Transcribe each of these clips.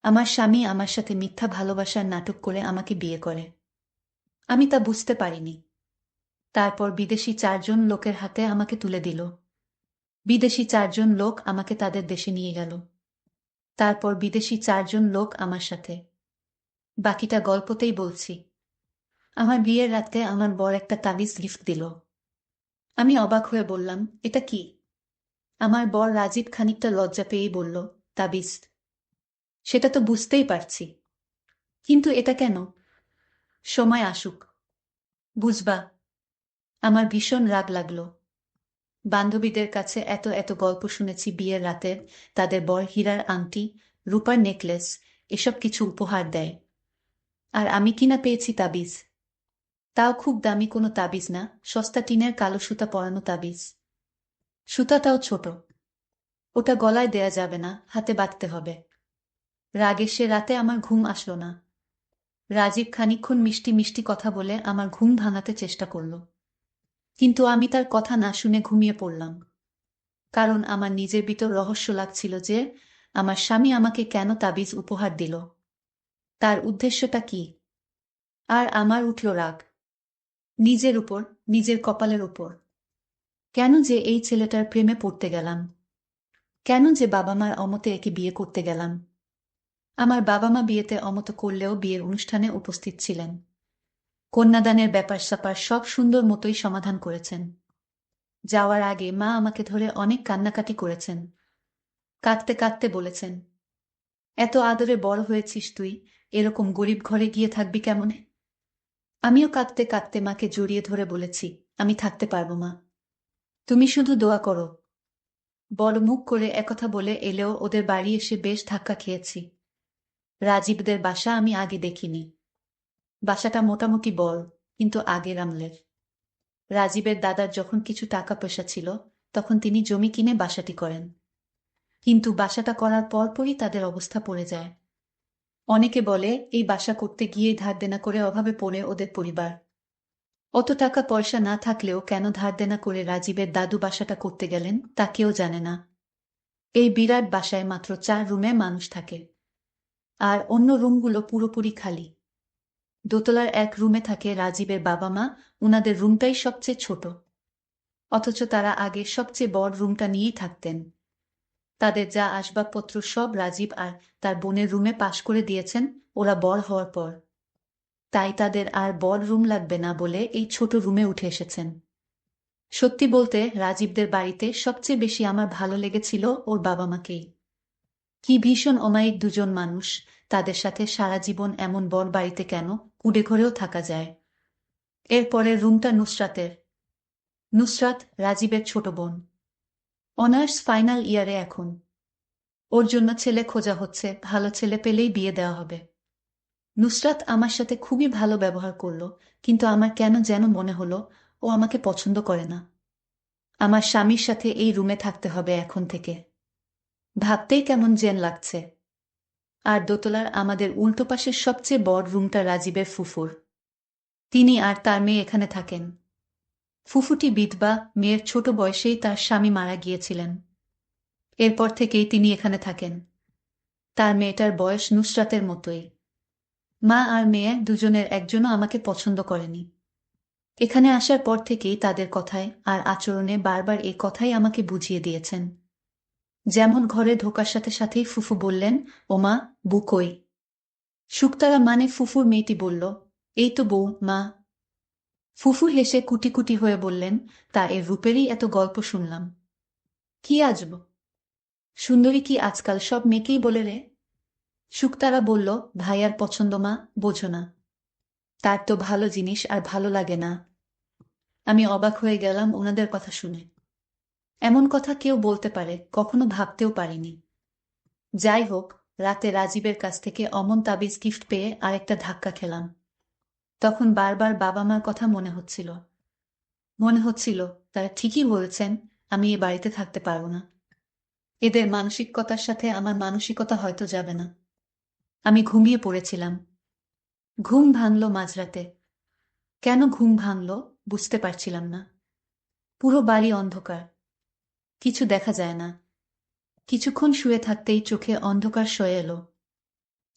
আমার স্বামী আমার সাথে মিথ্যা ভালোবাসার নাটক করে আমাকে বিয়ে করে। আমি তা বুঝতে পারিনি। তারপর বিদেশি 4 জন লোকের হাতে আমাকে তুলে দিল। বিদেশি 4 জন লোক আমাকে তাদের দেশে নিয়ে গেল। তারপর বিদেশি 4 জন লোক আমার সাথে। বাকিটা গল্পতেই বলছি। আমার বিয়ের রাতে আমার বর একটা তাবিজ গিফট দিল। আমি অবাক হয়ে বললাম, এটা কি? আমার বর রাজীব খানিকটা লজ্জা পেয়েই বলল, তাবিজ। সেটা তো বুঝতেই পারছি, কিন্তু এটা কেন? সময় আসুক, বুঝবা। আমার ভীষণ রাগ লাগলো। বান্ধবীদের কাছে এত এত গল্প শুনেছি বিয়ের রাতে তাদের বর হীরার আংটি, রূপার নেকলেস, এসব কিছু উপহার দেয়। আর আমি কিনা পেয়েছি তাবিজ। তাও খুব দামি কোনো তাবিজ না, সস্তা টিনের কালো সুতা পরানো তাবিজ। সুতাটাও ছোট। ওটা গলায় দেয়া যাবে না, হাতে বাঁধতে হবে। রাগে সে রাতে আমার ঘুম আসলো না। রাজীব খানিকক্ষণ মিষ্টি মিষ্টি কথা বলে আমার ঘুম ভাঙাতে চেষ্টা করল, কিন্তু আমি তার কথা না শুনে ঘুমিয়ে পড়লাম। কারণ আমার নিজের ভিতর রহস্য লাগছিল যে আমার স্বামী আমাকে কেন তাবিজ উপহার দিল, তার উদ্দেশ্যটা কি। আর আমার উঠল রাগ। নিজের উপর, নিজের কপালের উপর। কেন যে এই ছেলেটার প্রেমে পড়তে গেলাম? কেন যে বাবা মার অমতে একে বিয়ে করতে গেলাম? আমার বাবা মা বিয়েতে অমত করলেও বিয়ের অনুষ্ঠানে উপস্থিত ছিলেন। কন্যাদানের ব্যাপার স্যাপার সব সুন্দর মতোই সমাধান করেছেন। যাওয়ার আগে মা আমাকে ধরে অনেক কান্নাকাটি করেছেন। কাঁদতে কাঁদতে বলেছেন, এত আদরে বড় হয়েছিস তুই, এরকম গরিব ঘরে গিয়ে থাকবি কেমনে? আমিও কাঁদতে কাঁদতে মাকে জড়িয়ে ধরে বলেছি, আমি থাকতে পারবো মা, তুমি শুধু দোয়া করো। বড় মুখ করে একথা বলে এলেও ওদের বাড়ি এসে বেশ ধাক্কা খেয়েছি। রাজীবদের বাসা আমি আগে দেখিনি। বাসাটা মোটামুটি বড়, কিন্তু আগের আমলের। রাজীবের দাদার যখন কিছু টাকা পয়সা ছিল, তখন তিনি জমি কিনে বাসাটি করেন। কিন্তু বাসাটা করার পরপরই তাদের অবস্থা পড়ে যায়। অনেকে বলে এই বাসা করতে গিয়েই ধার দেনা করে অভাবে পড়ে ওদের পরিবার। অত টাকা পয়সা না থাকলেও কেন ধার দেনা করে রাজীবের দাদু বাসাটা করতে গেলেন তা কেউ জানে না। এই বিরাট বাসায় মাত্র 4 রুমে মানুষ থাকে, আর অন্য রুমগুলো পুরোপুরি খালি। দোতলার এক রুমে থাকে রাজীবের বাবা মা, উনাদের রুমটাই সবচেয়ে ছোট। অথচ তারা আগে সবচেয়ে বড় রুমটা নিয়েই থাকতেন। তাদের যা আসবাবপত্র সব রাজীব আর তার বোনের রুমে পাশ করে দিয়েছেন ওরা বড় হওয়ার পর। তাই তাদের আর বড় রুম লাগবে না বলে এই ছোট রুমে উঠে এসেছেন। সত্যি বলতে রাজীবদের বাড়িতে সবচেয়ে বেশি আমার ভালো লেগেছিল ওর বাবা মাকেই। কি ভীষণ অমায়িক 2 জন মানুষ, তাদের সাথে সারা জীবন এমন বড় বাড়িতে কেন কুঁড়ে ঘরেও থাকা যায়। এরপরের রুমটা নুসরাতের। নুসরাত রাজীবের ছোট বোন। অনার্স ফাইনাল ইয়ারে এখন। ওর জন্য ছেলে খোঁজা হচ্ছে, ভালো ছেলে পেলেই বিয়ে দেওয়া হবে। নুসরাত আমার সাথে খুবই ভালো ব্যবহার করলো, কিন্তু আমার কেন যেন মনে হলো ও আমাকে পছন্দ করে না। আমার স্বামীর সাথে এই রুমে থাকতে হবে এখন থেকে। ভাবতেই কেমন জেন লাগছে। আর দোতলার আমাদের উল্টো পাশের সবচেয়ে বড় রুমটা রাজীবের ফুফুর। তিনি আর তার মেয়ে এখানে থাকেন। ফুফুটি বিধবা, মেয়ের ছোট বয়সেই তার স্বামী মারা গিয়েছিলেন। এরপর থেকেই তিনি এখানে থাকেন। তার মেয়েটার বয়স নুসরাতের মতোই। মা আর মেয়ে 2 জনের একজনও আমাকে পছন্দ করেনি। এখানে আসার পর থেকেই তাদের কথায় আর আচরণে বারবার এই কথাই আমাকে বুঝিয়ে দিয়েছেন। যেমন ঘরে ঢোকার সাথে সাথেই ফুফু বললেন, ওমা, বউ কই? শুকতারা মানে ফুফুর মেয়েটি বলল, এই তো বউ, মা। ফুফু হেসে কুটি কুটি হয়ে বললেন, তা এর রূপেরই এত গল্প শুনলাম। কি আজব সুন্দরী কি আজকাল সব মেয়েকেই বলে রে? শুকতারা বলল, ভাইয়ার পছন্দ মা, বোঝো না। তার তো ভালো জিনিস আর ভালো লাগে না। আমি অবাক হয়ে গেলাম ওনাদের কথা শুনে। এমন কথা কেউ বলতে পারে কখনো ভাবতেও পারিনি। যাই হোক, রাতে রাজীবের কাছ থেকে অমন তাবিজ গিফট পেয়ে আরেকটা ধাক্কা খেলাম। তখন বারবার বাবা মার কথা মনে হচ্ছিল। মনে হচ্ছিল তারা ঠিকই বলেছেন, আমি এ বাড়িতে থাকতে পারবো না। এদের মানসিকতার সাথে আমার মানসিকতা হয়তো যাবে না। আমি ঘুমিয়ে পড়েছিলাম। ঘুম ভাঙল মাঝরাতে। কেন ঘুম ভাঙল বুঝতে পারছিলাম না। পুরো বাড়ি অন্ধকার। কিছু দেখা যায় না। কিছুক্ষণ শুয়ে থাকতেই চোখে অন্ধকার সয়ে এলো।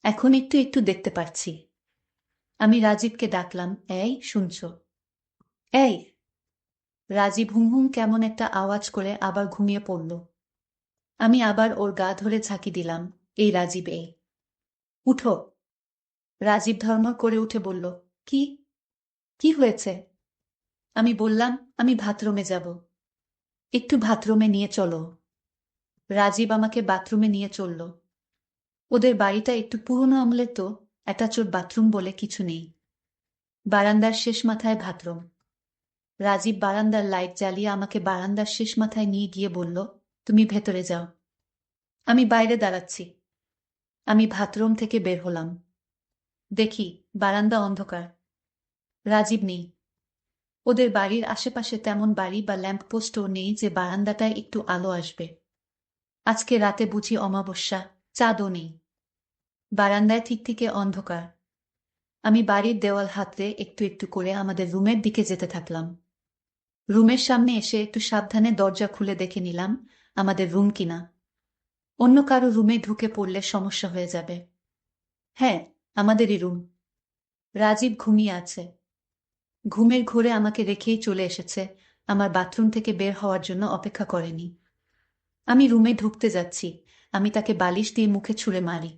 এখন একটু একটু দেখতে পাচ্ছি। আমি রাজীবকে ডাকলাম, এই শুনছ? এই! রাজীব হুম হুম কেমন একটা আওয়াজ করে আবার ঘুমিয়ে পড়ল। আমি আবার ওর গা ধরে ঝাঁকি দিলাম, এই রাজীব এই! উঠো! রাজীব ধর্মর করে উঠে বলল, কি? কি হয়েছে? আমি বললাম, আমি বাথরুমে যাব। একটু বাথরুমে নিয়ে চলো। রাজীব আমাকে বাথরুমে নিয়ে চলল। ওদের বাড়িটা একটু পুরনো আমলের তো, অ্যাটাচড বাথরুম বলে কিছু নেই। বারান্দার শেষ মাথায় বাথরুম। রাজীব বারান্দার লাইট জ্বালিয়ে আমাকে বারান্দার শেষ মাথায় নিয়ে গিয়ে বলল, তুমি ভেতরে যাও। আমি বাইরে দাঁড়াচ্ছি। আমি বাথরুম থেকে বের হলাম। দেখি বারান্দা অন্ধকার। রাজীব নেই। ওদের বাড়ির আশেপাশে তেমন বাড়ি বা ল্যাম্পপোস্টও নেই যে বারান্দাটায় একটু আলো আসবে। আজকে রাতে বুঝি অমাবস্যা, চাঁদও নেই। বারান্দায় ঠিকঠিকে অন্ধকার। আমি বাড়ির দেওয়াল হাতড়ে একটু একটু করে আমাদের রুমের দিকে যেতে থাকলাম। রুমের সামনে এসে একটু সাবধানে দরজা খুলে দেখে নিলাম আমাদের রুম কিনা। অন্য কারো রুমে ঢুকে পড়লে সমস্যা হয়ে যাবে। হ্যাঁ, আমাদেরই রুম। রাজীব ঘুমিয়ে আছে। ঘুমের ঘোরে আমাকে রেখেই চলে এসেছে, আমার বাথরুম থেকে বের হওয়ার জন্য অপেক্ষা করেনি। আমি রুমে ঢুকতে যাচ্ছি, আমি তাকে বালিশ দিয়ে মুখে ছুঁড়ে মারি।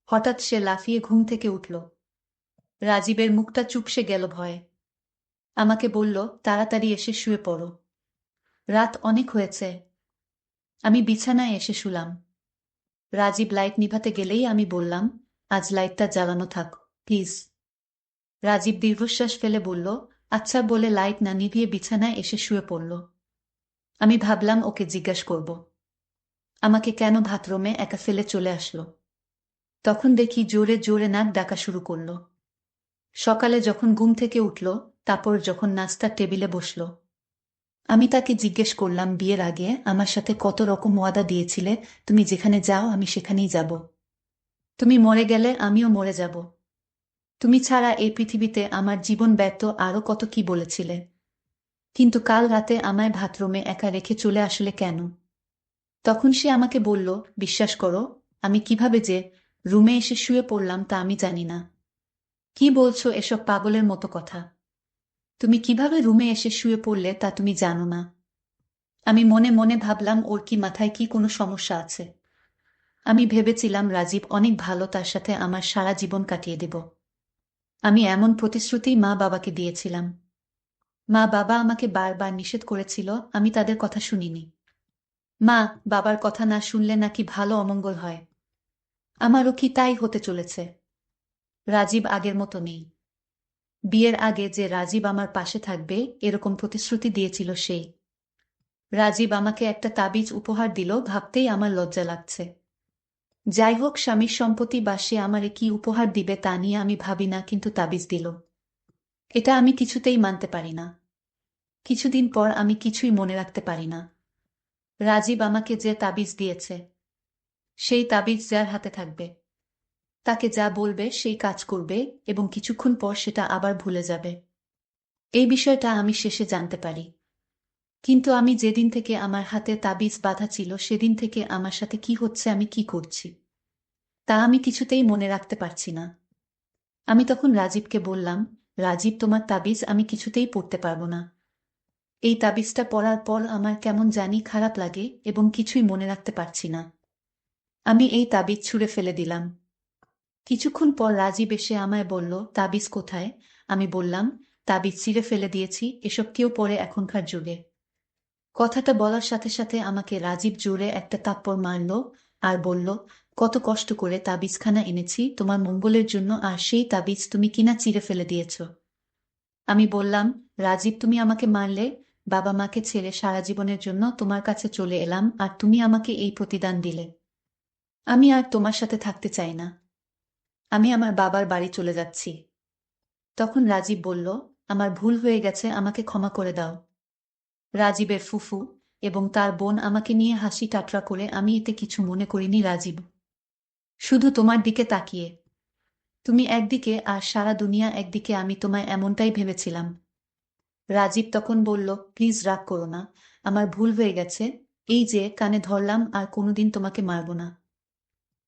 হঠাৎ সে লাফিয়ে ঘুম থেকে উঠল। রাজীবের মুখটা চুপসে গেল ভয়ে। আমাকে বলল, তাড়াতাড়ি এসে শুয়ে পড়ো। রাত অনেক হয়েছে। আমি বিছানায় এসে শুলাম। রাজীব লাইট নিভাতে গেলেই আমি বললাম, আজ লাইটটা জ্বালানো থাক, প্লিজ। রাজীব দীর্ঘশ্বাস ফেলে বলল, আচ্ছা বলে লাইট না নিভিয়ে বিছানায় এসে শুয়ে পড়ল। আমি ভাবলাম ওকে জিজ্ঞেস করব আমাকে কেন বাথরুমে একা ফেলে চলে আসলো। তখন দেখি জোরে জোরে নাক ডাকা শুরু করল। সকালে যখন ঘুম থেকে উঠল, তারপর যখন নাস্তার টেবিলে বসল, আমি তাকে জিজ্ঞেস করলাম, বিয়ের আগে আমার সাথে কত রকম ওয়াদা দিয়েছিলে, তুমি যেখানে যাও আমি সেখানেই যাব। তুমি মরে গেলে আমিও মরে যাব। তুমি ছাড়া এই পৃথিবীতে আমার জীবন ব্যর্থ, আরও কত কি বলেছিলে। কিন্তু কাল রাতে আমায় বাথরুমে একা রেখে চলে আসলে কেন? তখন সে আমাকে বলল, বিশ্বাস করো, আমি কিভাবে যে রুমে এসে শুয়ে পড়লাম তা আমি জানি না। কি বলছো এসব পাগলের মতো কথা? তুমি কিভাবে রুমে এসে শুয়ে পড়লে তা তুমি জানো না? আমি মনে মনে ভাবলাম, ওর কি মাথায় কি কোনো সমস্যা আছে? আমি ভেবেছিলাম রাজীব অনেক ভালো, তার সাথে আমার সারা জীবন কাটিয়ে দেব। আমি এমন প্রতিশ্রুতি মা বাবাকে দিয়েছিলাম। মা বাবা আমাকে বারবার নিষেধ করেছিল, আমি তাদের কথা শুনিনি। মা বাবার কথা না শুনলে নাকি ভালো অমঙ্গল হয়। আমারও কি তাই হতে চলেছে? রাজীব আগের মতো নেই। বিয়ের আগে যে রাজীব আমার পাশে থাকবে এরকম প্রতিশ্রুতি দিয়েছিল সেই রাজীব আমাকে একটা তাবিজ উপহার দিল, ভাবতেই আমার লজ্জা লাগছে। যাই হোক, স্বামীর সম্পত্তি বা সে আমারে কি উপহার দিবে তা নিয়ে আমি ভাবি না, কিন্তু তাবিজ দিল, এটা আমি কিছুতেই মানতে পারি না। কিছুদিন পর আমি কিছুই মনে রাখতে পারি না। রাজীব আমাকে যে তাবিজ দিয়েছে, সেই তাবিজ যার হাতে থাকবে তাকে যা বলবে সেই কাজ করবে, এবং কিছুক্ষণ পর সেটা আবার ভুলে যাবে। এই বিষয়টা আমি শেষে জানতে পারি। কিন্তু আমি যেদিন থেকে আমার হাতে তাবিজ বাঁধা ছিল সেদিন থেকে আমার সাথে কি হচ্ছে, আমি কি করছি, তা আমি কিছুতেই মনে রাখতে পারছি না। আমি তখন রাজীবকে বললাম, রাজীব তোমার তাবিজ আমি কিছুতেই পড়তে পারবো না। এই তাবিজটা পড়ার পর আমার কেমন জানি খারাপ লাগে এবং কিছুই মনে রাখতে পারছি না। আমি এই তাবিজ ছুঁড়ে ফেলে দিলাম। কিছুক্ষণ পর রাজীব এসে আমায় বলল, তাবিজ কোথায়? আমি বললাম, তাবিজ ছিঁড়ে ফেলে দিয়েছি, এসব কেউ পড়ে এখনকার যুগে? কথাটা বলার সাথে সাথে আমাকে রাজীব জোরে একটা থাপ্পড় মারল আর বলল, কত কষ্ট করে তাবিজখানা এনেছি তোমার মঙ্গলের জন্য, আর সেই তাবিজ তুমি কিনা চিড়ে ফেলে দিয়েছ। আমি বললাম, রাজীব তুমি আমাকে মারলে, বাবা মাকে ছেড়ে সারা জীবনের জন্য তোমার কাছে চলে এলাম, আর তুমি আমাকে এই প্রতিদান দিলে। আমি আর তোমার সাথে থাকতে চাই না। আমি আমার বাবার বাড়ি চলে যাচ্ছি। তখন রাজীব বলল, আমার ভুল হয়ে গেছে, আমাকে ক্ষমা করে দাও। রাজীবের ফুফু এবং তার বোন আমাকে নিয়ে হাসি ঠাট্টা করে, আমি এতে কিছু মনে করিনি। রাজীব শুধু তোমার দিকে তাকিয়ে, তুমি একদিকে আর সারা দুনিয়া একদিকে, আমি তোমায় এমনটাই ভেবেছিলাম। রাজীব তখন বলল, প্লিজ রাগ করো না, আমার ভুল হয়ে গেছে, এই যে কানে ধরলাম, আর কোনোদিন তোমাকে মারব না।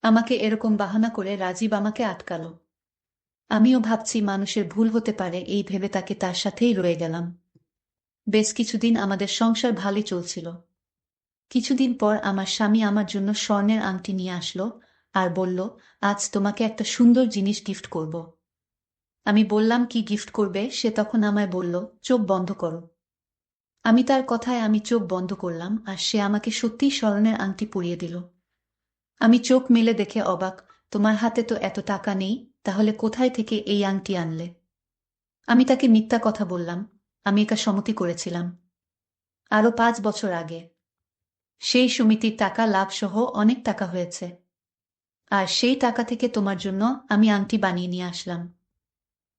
আমাকে এরকম বাহানা করে রাজীব আমাকে আটকালো। আমিও ভাবছি মানুষের ভুল হতে পারে, এই ভেবে তাকে তার সাথেই রয়ে গেলাম। বেশ কিছুদিন আমাদের সংসার ভালোই চলছিল। কিছুদিন পর আমার স্বামী আমার জন্য স্বর্ণের আংটি নিয়ে আসলো আর বলল, আজ তোমাকে একটা সুন্দর জিনিস গিফট করব। আমি বললাম, কি গিফট করবে? সে তখন আমায় বলল, চোখ বন্ধ করো। আমি চোখ বন্ধ করলাম আর সে আমাকে সত্যিই স্বর্ণের আংটি পরিয়ে দিল। আমি চোখ মেলে দেখে অবাক। তোমার হাতে তো এত টাকা নেই, তাহলে কোথায় থেকে এই আংটি আনলে? আমি তাকে মিথ্যা কথা বললাম। আমি একা সম্মতি করেছিলাম আরো 5 বছর আগে। সেই সমিতির টাকা লাভ সহ অনেক টাকা হয়েছে, আর সেই টাকা থেকে তোমার জন্য আমি আংটি বানিয়ে নিয়ে আসলাম।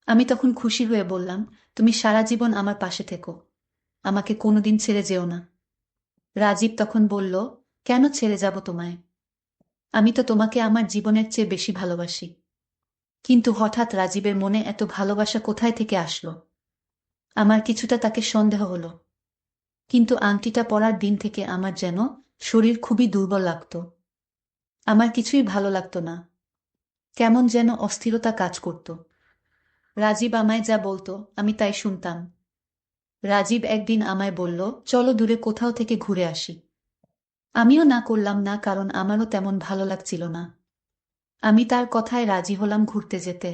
আমি তখন খুশি হয়ে বললাম, তুমি সারা জীবন আমার পাশে থেকো, আমাকে কোনোদিন ছেড়ে যেও না। রাজীব তখন বলল, কেন ছেড়ে যাব তোমায়? আমি তো তোমাকে আমার জীবনের চেয়ে বেশি ভালোবাসি। কিন্তু হঠাৎ রাজীবের মনে এত ভালোবাসা কোথায় থেকে আসলো? আমার কিছুটা তাকে সন্দেহ হলো। কিন্তু আংটিটা পরার দিন থেকে আমার যেন শরীর খুবই দুর্বল লাগত। আমার কিছুই ভালো লাগতো না, কেমন যেন অস্থিরতা কাজ করত। রাজীব আমায় যা বলতো আমি তাই শুনতাম। রাজীব একদিন আমায় বলল, চলো দূরে কোথাও থেকে ঘুরে আসি। আমিও না করলাম না, কারণ আমারও তেমন ভালো লাগছিল না। আমি তার কথায় রাজি হলাম ঘুরতে যেতে।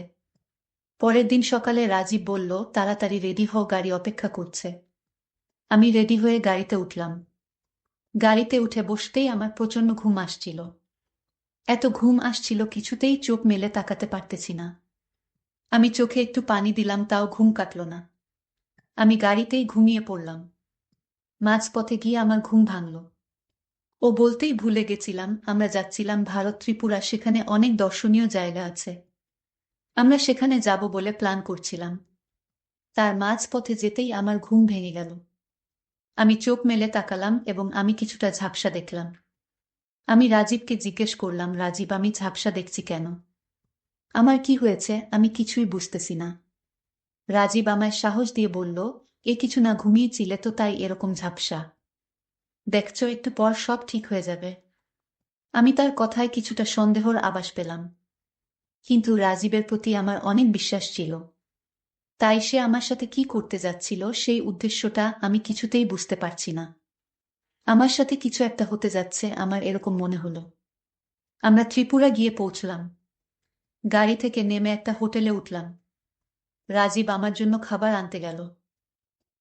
পরের দিন সকালে রাজীব বলল, তাড়াতাড়ি রেডি হও, গাড়ি অপেক্ষা করছে। আমি রেডি হয়ে গাড়িতে উঠলাম। গাড়িতে উঠে বসতেই আমার প্রচণ্ড ঘুম আসছিল। এত ঘুম আসছিল কিছুতেই চোখ মেলে তাকাতে পারতেছি না। আমি চোখে একটু পানি দিলাম, তাও ঘুম কাটল না। আমি গাড়িতেই ঘুমিয়ে পড়লাম। মাঝপথে গিয়ে আমার ঘুম ভাঙল। ও বলতেই ভুলে গেছিলাম আমরা যাচ্ছিলাম ভারত ত্রিপুরা, সেখানে অনেক দর্শনীয় জায়গা আছে। আমরা সেখানে যাব বলে প্ল্যান করছিলাম। তার মাঝপথে যেতেই আমার ঘুম ভেঙে গেল। আমি চোখ মেলে তাকালাম এবং আমি কিছুটা ঝাপসা দেখলাম। আমি রাজীবকে জিজ্ঞেস করলাম, রাজীব, আমি ঝাপসা দেখছি কেন? আমার কি হয়েছে? আমি কিছুই বুঝতেছি না। রাজীব আমায় সাহস দিয়ে বলল, এ কিছু না, ঘুমিয়েছিলে তো তাই এরকম ঝাপসা। দেখছো, একটু পর সব ঠিক হয়ে যাবে। আমি তার কথায় কিছুটা সন্দেহর আভাস পেলাম, কিন্তু রাজীবের প্রতি আমার অনেক বিশ্বাস ছিল। তাই সে আমার সাথে কি করতে যাচ্ছিল সেই উদ্দেশ্যটা আমি কিছুতেই বুঝতে পারছি না। আমার সাথে কিছু একটা হতে যাচ্ছে, আমার এরকম মনে হলো। আমরা ত্রিপুরা গিয়ে পৌঁছলাম। গাড়ি থেকে নেমে একটা হোটেলে উঠলাম। রাজীব আমার জন্য খাবার আনতে গেল।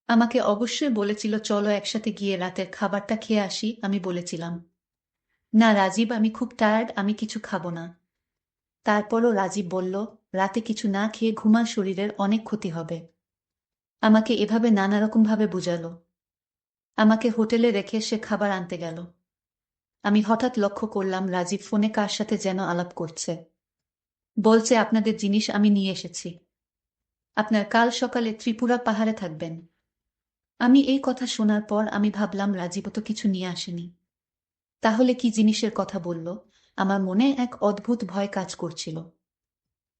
আমাকে অবশ্যই বলেছিল, চলো একসাথে গিয়ে রাতের খাবারটা খেয়ে আসি। আমি বলেছিলাম, না রাজীব, আমি খুব টায়ার্ড, আমি কিছু খাবো না। তারপরও রাজীব বলল, রাতে কিছু না খেয়ে ঘুমান, শরীরের অনেক ক্ষতি হবে। আমাকে এভাবে নানা রকম ভাবে বুঝালো। আমাকে হোটেলে রেখে সে খাবার আনতে গেল। আমি হঠাৎ লক্ষ্য করলাম রাজীব ফোনে কার সাথে যেন আলাপ করছে। বলছে, আপনাদের জিনিস আমি নিয়ে এসেছি, আপনার কাল সকালে ত্রিপুরা পাহাড়ে থাকবেন। আমি এই কথা শোনার পর আমি ভাবলাম, রাজীব তো কিছু নিয়ে আসেনি, তাহলে কি জিনিসের কথা বলল? আমার মনে এক অদ্ভুত ভয় কাজ করছিল।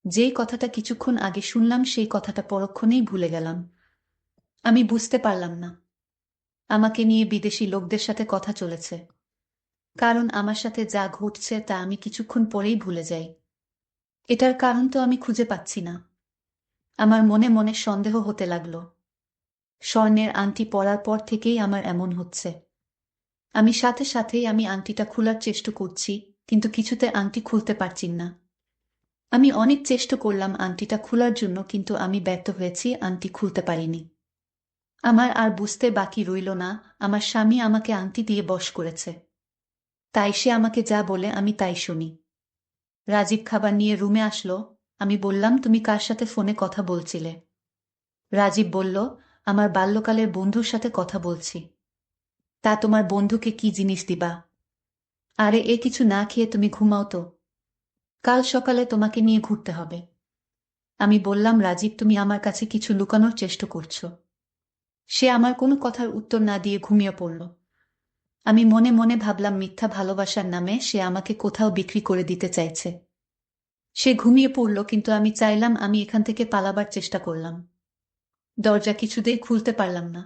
যেই কথাটা কিছুক্ষণ আগে শুনলাম সেই কথাটা পরক্ষণেই ভুলে গেলাম। আমি বুঝতে পারলাম না আমাকে নিয়ে বিদেশি লোকদের সাথে কথা চলেছে, কারণ আমার সাথে যা ঘটছে তা আমি কিছুক্ষণ পরেই ভুলে যাই। এটার কারণ তো আমি খুঁজে পাচ্ছি না। আমার মনে মনে সন্দেহ হতে লাগলো। স্বর্ণের আংটি পরার পর থেকেই আমার এমন হচ্ছে। আমি সাথে সাথেই আমি আংটিটা খোলার চেষ্টা করছি, কিন্তু কিছুতে আংটি খুলতে পারছি না। আমি অনেক চেষ্টা করলাম আংটিটা খোলার জন্য, কিন্তু আমি ব্যর্থ হয়েছি, আংটি খুলতে পারিনি। আমার আর বুঝতে বাকি রইল না, আমার স্বামী আমাকে আংটি দিয়ে বশ করেছে। তাই সে আমাকে যা বলে আমি তাই শুনি। রাজীব খাবার নিয়ে রুমে আসলো। আমি বললাম, তুমি কার সাথে ফোনে কথা বলছিলে? রাজীব বলল, আমার বাল্যকালের বন্ধুর সাথে কথা বলছি। তা তোমার বন্ধুকে কি জিনিস দিবা? আরে এ কিছু না খেয়ে তুমি ঘুমাও তো, কাল সকালে তোমাকে নিয়ে ঘুরতে হবে। আমি বললাম, রাজীব, তুমি আমার কাছে কিছু লুকানোর চেষ্টা করছো। সে আমার কোনো কথার উত্তর না দিয়ে ঘুমিয়ে পড়ল। আমি মনে মনে ভাবলাম, মিথ্যা ভালোবাসার নামে সে আমাকে কোথাও বিক্রি করে দিতে চাইছে। সে ঘুমিয়ে পড়ল, কিন্তু আমি চাইলাম, আমি এখান থেকে পালাবার চেষ্টা করলাম। দরজা কিছুতেই খুলতে পারলাম না।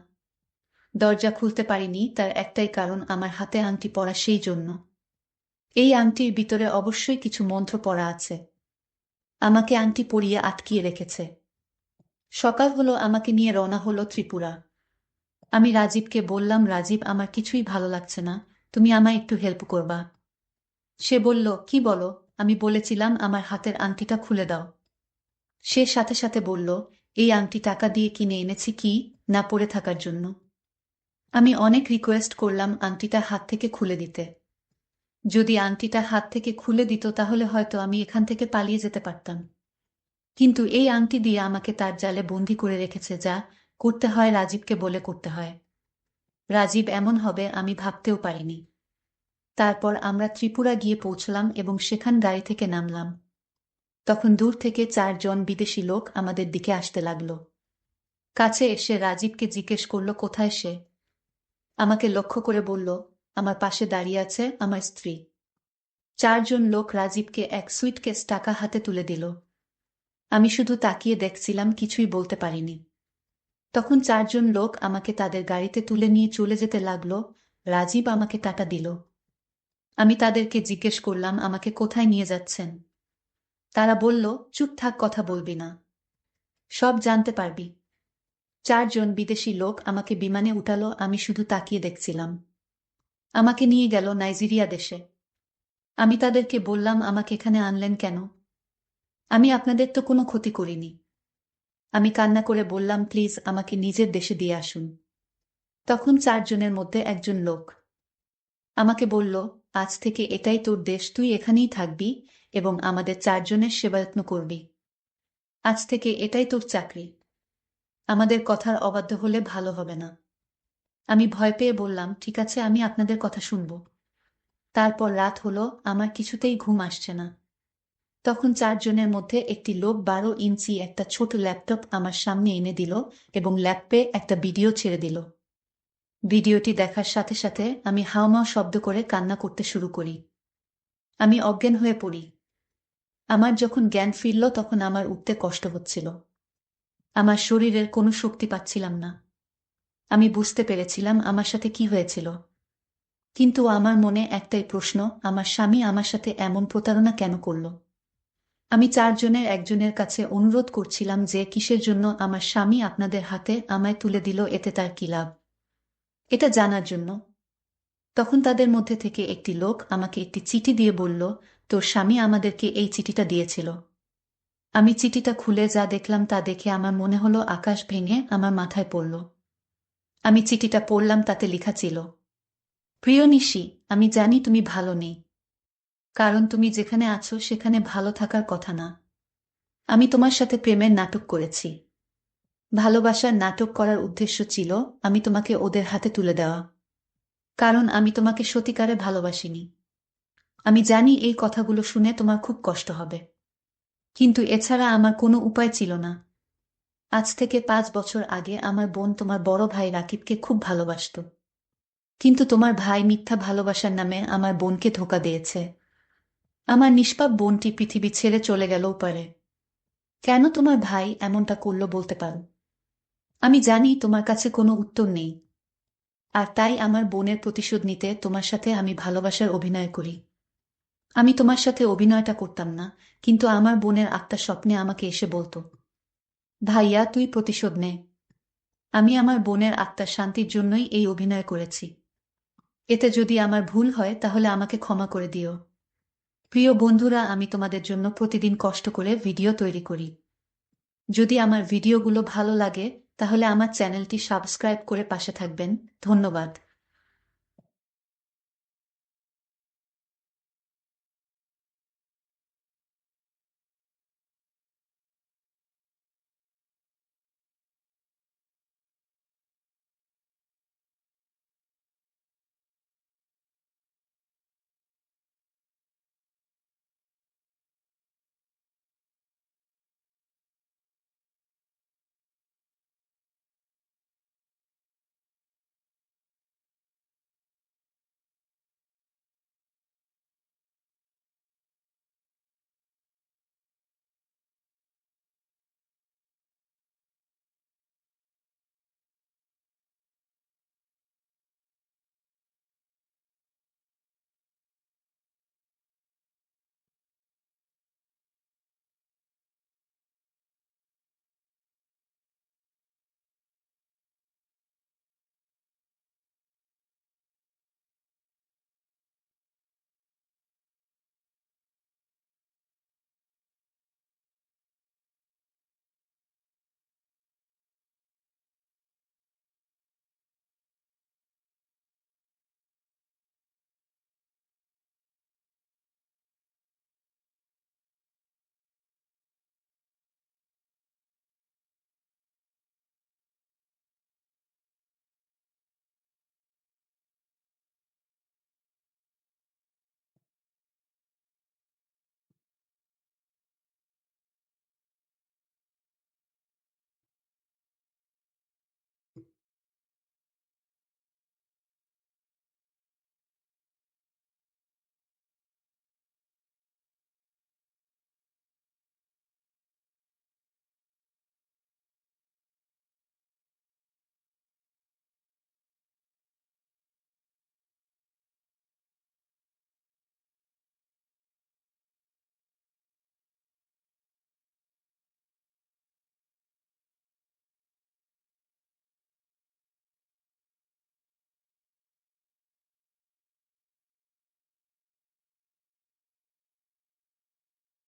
দরজা খুলতে পারিনি তার একটাই কারণ, আমার হাতে আংটি পরা, সেই জন্য। এই আংটির ভিতরে অবশ্যই কিছু মন্ত্র পড়া আছে। আমাকে আংটি পরিয়ে আটকিয়ে রেখেছে। সকাল হলো, আমাকে নিয়ে রওনা হলো ত্রিপুরা। আমি রাজীবকে বললাম, রাজীব, আমার কিছুই ভালো লাগছে না, তুমি আমায় একটু হেল্প করবা। সে বলল, কি বলো? আমি বলেছিলাম আমার হাতের আংটিটা খুলে দাও। সে সাথে সাথে বলল, এই আংটি টাকা দিয়ে কিনে এনেছি, কি না পড়ে থাকার জন্য। আমি অনেক রিকোয়েস্ট করলাম আংটিটা হাত থেকে খুলে দিতে। যদি আংটিটা হাত থেকে খুলে দিত তাহলে হয়তো আমি এখান থেকে পালিয়ে যেতে পারতাম। কিন্তু এই আংটি দিয়ে আমাকে তার জালে বন্দি করে রেখেছে। যা করতে হয় রাজীবকে বলে করতে হয়। রাজীব এমন হবে আমি ভাবতেও পারিনি। তারপর আমরা ত্রিপুরা গিয়ে পৌঁছলাম এবং সেখান গাড়ি থেকে নামলাম। তখন দূর থেকে 4 জন বিদেশি লোক আমাদের দিকে আসতে লাগল। কাছে এসে রাজীবকে জিজ্ঞেস করল কোথায় সে। আমাকে লক্ষ্য করে বলল, আমার পাশে দাঁড়িয়ে আছে আমার স্ত্রী। 4 জন লোক রাজীবকে এক সুইটকেস টাকা হাতে তুলে দিল। আমি শুধু তাকিয়ে দেখছিলাম, কিছুই বলতে পারিনি। তখন 4 জন লোক আমাকে তাদের গাড়িতে তুলে নিয়ে চলে যেতে লাগলো। রাজীব আমাকে টাকা দিল। আমি তাদেরকে জিজ্ঞেস করলাম আমাকে কোথায় নিয়ে যাচ্ছেন। তারা বলল, চুপ থাক, কথা বলবি না, সব জানতে পারবি। 4 জন বিদেশি লোক আমাকে বিমানে উঠালো। আমি শুধু তাকিয়ে দেখছিলাম। আমাকে নিয়ে গেল নাইজেরিয়া দেশে। আমি তাদেরকে বললাম, আমাকে এখানে আনলেন কেন? আমি আপনাদের তো কোনো ক্ষতি করিনি। আমি কান্না করে বললাম, প্লিজ আমাকে নিজের দেশে দিয়ে আসুন। তখন 4 জনের মধ্যে একজন লোক আমাকে বলল, আজ থেকে এটাই তোর দেশ, তুই এখানেই থাকবি এবং আমাদের 4 জনের সেবাযত্ন করবি। আজ থেকে এটাই তোর চাকরি। আমাদের কথার অবাধ্য হলে ভালো হবে না। আমি ভয় পেয়ে বললাম, ঠিক আছে, আমি আপনাদের কথা শুনব। তারপর রাত হলো, আমার কিছুতেই ঘুম আসছে না। তখন 4 জনের মধ্যে একটি লোক 12 ইঞ্চি একটা ছোট ল্যাপটপ আমার সামনে এনে দিল এবং ল্যাপটপে একটা ভিডিও ছেড়ে দিল। ভিডিওটি দেখার সাথে সাথে আমি হাউমাউ শব্দ করে কান্না করতে শুরু করি। আমি অজ্ঞান হয়ে পড়ি। আমার যখন জ্ঞান ফিরল তখন আমার উঠতে কষ্ট হচ্ছিল। আমার শরীরের কোনো শক্তি পাচ্ছিলাম না। আমি বুঝতে পেরেছিলাম আমার সাথে কি হয়েছিল। কিন্তু আমার মনে একটাই প্রশ্ন, আমার স্বামী আমার সাথে এমন প্রতারণা কেন করল? আমি 4 জনের একজনের কাছে অনুরোধ করছিলাম যে কিসের জন্য আমার স্বামী আপনাদের হাতে আমায় তুলে দিল, এতে তার কি লাভ, এটা জানার জন্য। তখন তাদের মধ্যে থেকে একটি লোক আমাকে একটি চিঠি দিয়ে বলল, তোর স্বামী আমাদেরকে এই চিঠিটা দিয়েছিল। আমি চিঠিটা খুলে যা দেখলাম তা দেখে আমার মনে হলো আকাশ ভেঙে আমার মাথায় পড়ল। আমি চিঠিটা পড়লাম, তাতে লেখা ছিল, প্রিয় নিশি, আমি জানি তুমি ভালো নেই, কারণ তুমি যেখানে আছো সেখানে ভালো থাকার কথা না। আমি তোমার সাথে প্রেমের নাটক করেছি। ভালোবাসার নাটক করার উদ্দেশ্য ছিল আমি তোমাকে ওদের হাতে তুলে দেওয়া, কারণ আমি তোমাকে সত্যিকারে ভালোবাসিনি। আমি জানি এই কথাগুলো শুনে তোমার খুব কষ্ট হবে, কিন্তু এছাড়া আমার কোনো উপায় ছিল না। আজ থেকে 5 বছর আগে আমার বোন তোমার বড় ভাই রাকিবকে খুব ভালোবাসত, কিন্তু তোমার ভাই মিথ্যা ভালোবাসার নামে আমার বোনকে ধোঁকা দিয়েছে। আমার নিষ্পাপ বোনটি পৃথিবী ছেড়ে চলে গেল পারে। কেন তোমার ভাই এমনটা করলো বলতে পারো? আমি জানি তোমার কাছে কোনো উত্তর নেই, আর তাই আমার বোনের প্রতিশোধ নিতে তোমার সাথে আমি ভালোবাসার অভিনয় করি। আমি তোমার সাথে অভিনয়টা করতাম না, কিন্তু আমার বোনের আত্মা স্বপ্নে আমাকে এসে বলতো, ভাইয়া তুই প্রতিশোধ নে। আমি আমার বোনের আত্মার শান্তির জন্যই এই অভিনয় করেছি। এতে যদি আমার ভুল হয় তাহলে আমাকে ক্ষমা করে দিও। প্রিয় বন্ধুরা, আমি তোমাদের জন্য প্রতিদিন কষ্ট করে ভিডিও তৈরি করি। যদি আমার ভিডিওগুলো ভালো লাগে তাহলে আমার চ্যানেলটি সাবস্ক্রাইব করে পাশে থাকবেন। ধন্যবাদ।